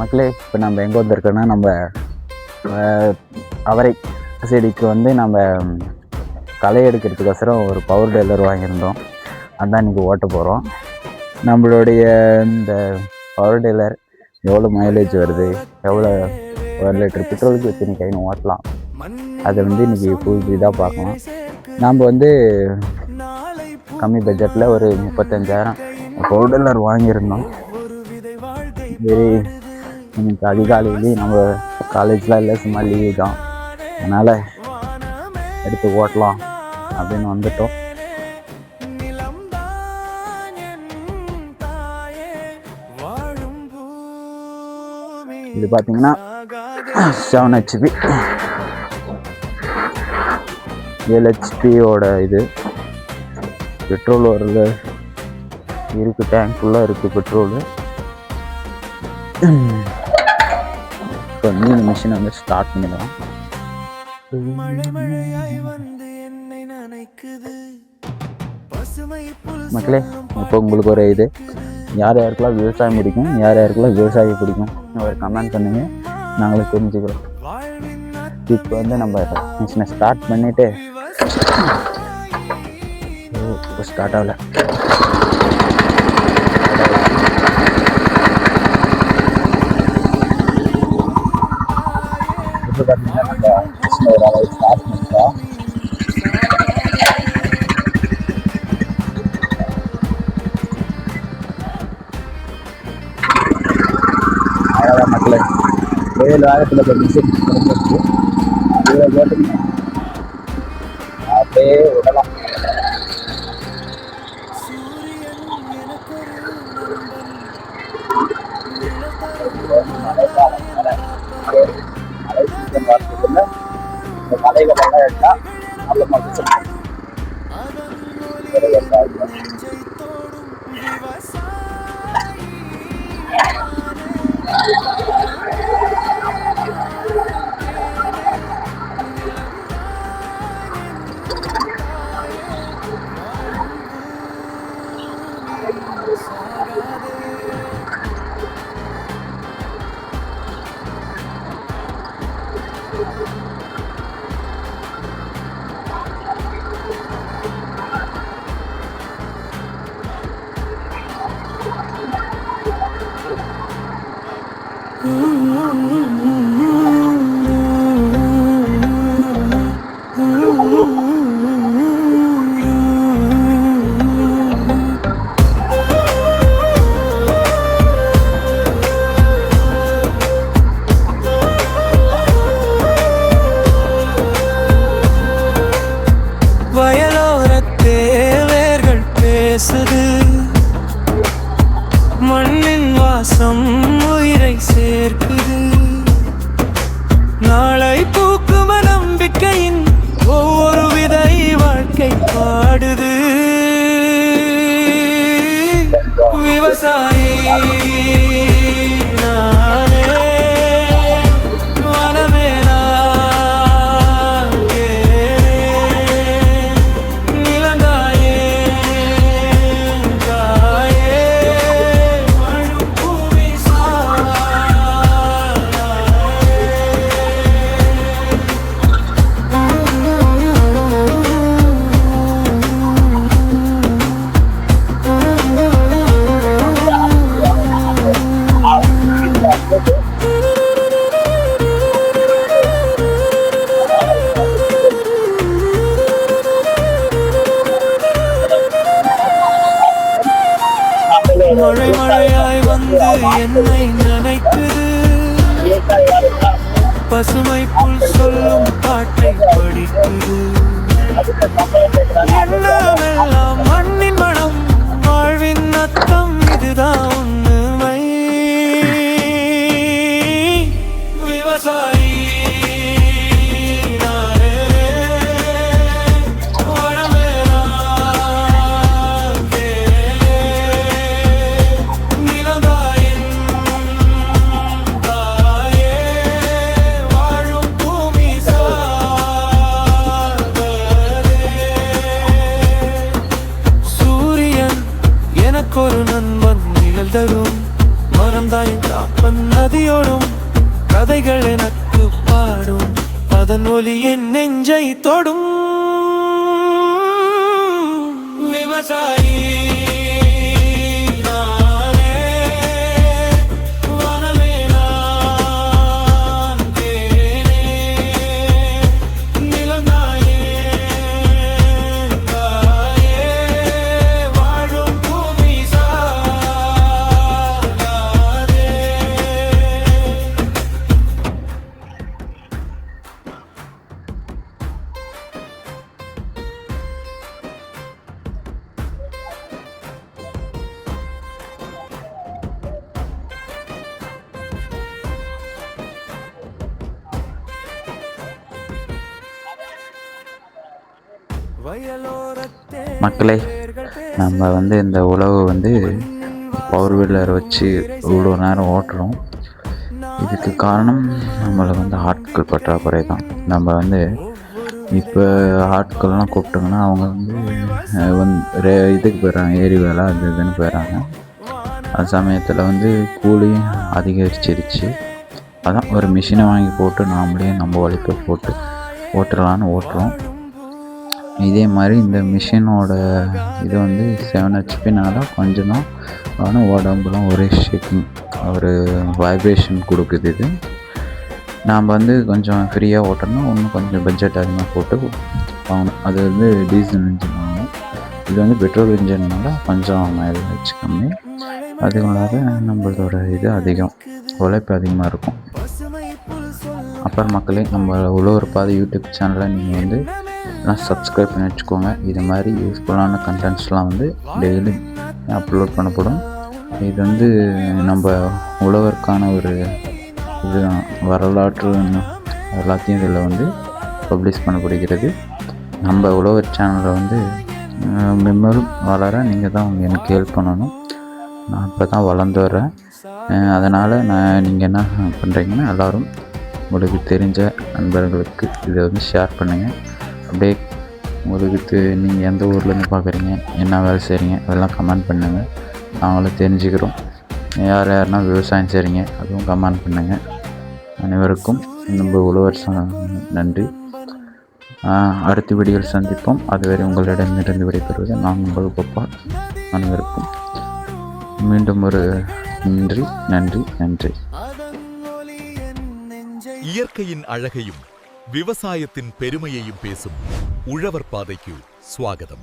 மக்களே, இப்போ நம்ம எங்கே வந்திருக்கோன்னா, நம்ம அவரை செடிக்கு வந்து நம்ம களை எடுக்கிறதுக்கோசரம் ஒரு பவர் டெய்லர் வாங்கியிருந்தோம். அதான் இன்றைக்கி ஓட்ட போகிறோம். நம்மளுடைய இந்த பவர் டெய்லர் எவ்வளோ மைலேஜ் வருது, எவ்வளோ 1 லிட்டர் பெட்ரோலுக்கு எத்தனை கைன்னு ஓட்டலாம், அதை வந்து இன்றைக்கி ஃபுல் இதாக பார்க்கலாம். நாம் வந்து கம்மி பட்ஜெட்டில் ஒரு 35,000 பவர் டெய்லர் வாங்கியிருந்தோம். சரி, இன்னைக்கு அதிகாலையிலேயே நம்ம காலேஜ்லாம் இல்லை, சும்மா லீவு தான், அதனால் எடுத்து ஓட்டலாம் அப்படின்னு வந்துட்டோம். இது பார்த்தீங்கன்னா 7 HP 7 HPயோட இது பெட்ரோல் வருது இருக்குது. டேங்க் ஃபுல்லாக இருக்குது பெட்ரோலு. இப்போ வந்து இந்த மிஷினை வந்து ஸ்டார்ட் பண்ணிடலாம். மக்களே, இப்போ உங்களுக்கு ஒரு இது, யார் யாருக்கெல்லாம் விவசாயம் பிடிக்கும், யார் யாருக்கெல்லாம் விவசாயம் பிடிக்கும் ஒரு கமெண்ட் பண்ணுங்க, நாங்களும் தெரிஞ்சுக்கிறோம். இப்போ வந்து நம்ம மிஷினை ஸ்டார்ட் பண்ணிவிட்டு இப்போ ஸ்டார்ட் ஆகலை. பார்த்தீங்கன்னா நம்ம மிஷினை ஒரு அளவு ஸ்டார்ட் பண்ணிட்டோம். அவ்வளோதான் மக்களே, 7 வாரத்தில் இப்போ மிஷின் முடிஞ்சிருச்சு. இதில் போட்டுக்கணும், அப்படியே விடலாம். வாரத்துக்குள்ள இந்த கடைகளெல்லாம் எடுத்தால் நல்ல மகசூல். வயலோரத்தே வேர்கள் பேசுது, மண்ணின் வாசம் உயிரை சேர்க்குது, நாளை பூக்கும நம்பிக்கையின் ஒவ்வொரு விதை வாழ்க்கை பாடுது. விவசாயி மழை மழையாய் வந்து என்னை நனைக்குது, பசுமை புல் சொல்லும் பாட்டை படிக்குது, எல்லாம் மண்ணின் மனம் வாழ்வின் அர்த்தம் இதுதான் உண்மை. விவசாயி நதியோடும் கதைகள் எனக்கு பாடும், அதன் ஒலி என் நெஞ்சை தொடும். விவசாயி நானே, வானமே நான் தேனே, நிலந்தாயே தாயே, வாழும் பூமி சாகாதே. மக்களே, நம்ம வந்து இந்த உழவு வந்து பவர் வீலர் வச்சு இவ்வளோ நேரம் ஓட்டுறோம். இதுக்கு காரணம் நம்மளுக்கு வந்து ஆட்கள் பற்றாக்குறை தான். நம்ம வந்து இப்போ ஆட்கள்லாம் கூப்பிட்டோங்கன்னா அவங்க வந்து இதுக்கு போயிடுறாங்க, ஏரி வேலை அது இதுன்னு போயிடுறாங்க. அந்த சமயத்தில் வந்து கூலி அதிகரிச்சிருச்சு. அதான் ஒரு மிஷினை வாங்கி போட்டு நாமளே நம்ம உழைப்பை போட்டு ஓட்டுறலான்னு ஓட்டுறோம். இதே மாதிரி இந்த மிஷினோட இது வந்து 7 ஹெச்பினால கொஞ்சம் தான் ஆனால் உடம்புலாம் ஒரே ஷேக்கிங், ஒரு வைப்ரேஷன் கொடுக்குது. இது நாம் வந்து கொஞ்சம் ஃப்ரீயாக ஓட்டணும்னா இன்னும் கொஞ்சம் பட்ஜெட் அதிகமாக போட்டு வாங்கணும். அது வந்து டீசல் இன்ஜின் வாங்கணும். இது வந்து பெட்ரோல் இன்ஜின்னால கொஞ்சம் மைலேஜ் கம்மி, அதுங்களாக நம்மளோட இது அதிகம், உழைப்பு அதிகமாக இருக்கும். அப்புறம் மக்களே, நம்ம உழவர் பாதை யூடியூப் சேனலை நீங்கள் வந்து சப்ஸ்கிரைப் பண்ணி வச்சுக்கோங்க. இது மாதிரி யூஸ்ஃபுல்லான கண்டென்ட்ஸ்லாம் வந்து டெய்லி அப்லோட் பண்ணப்படும். இது வந்து நம்ம உழவருக்கான ஒரு இது வரலாற்று எல்லாத்தையும் இதில் வந்து பப்ளிஷ் பண்ணப்படுகிறது. நம்ம உழவர் சேனலை வந்து மெம்மரும் வளர நீங்கள் தான் எனக்கு ஹெல்ப் பண்ணணும். நான் இப்போ தான் வளர்ந்து வரேன். அதனால் நீங்கள் என்ன பண்ணுறீங்கன்னா எல்லோரும் உங்களுக்கு தெரிஞ்ச நண்பர்களுக்கு இதை வந்து ஷேர் பண்ணுங்கள். அப்படியே உங்களுக்கு நீங்கள் எந்த ஊர்லேருந்து பார்க்குறீங்க, என்ன வேலை செய்கிறீங்க அதெல்லாம் கமெண்ட் பண்ணுங்கள். நாங்களும் தெரிஞ்சுக்கிறோம். யாருன்னா விவசாயம் செய்கிறீங்க அதுவும் கமெண்ட் பண்ணுங்கள். அனைவருக்கும் நம்ம உழவர் நன்றி. அடுத்த வீடியோவில் சந்திப்போம். அதுவரை உங்களிடமிருந்து விடைபெறுவது நான் உங்கள் கோபால். அனைவருக்கும் மீண்டும் ஒரு நன்றி நன்றி நன்றி. இயற்கையின் அழகையும் விவசாயத்தின் பெருமையையும் பேசும் உழவர் பாதைக்கு ஸ்வாகதம்.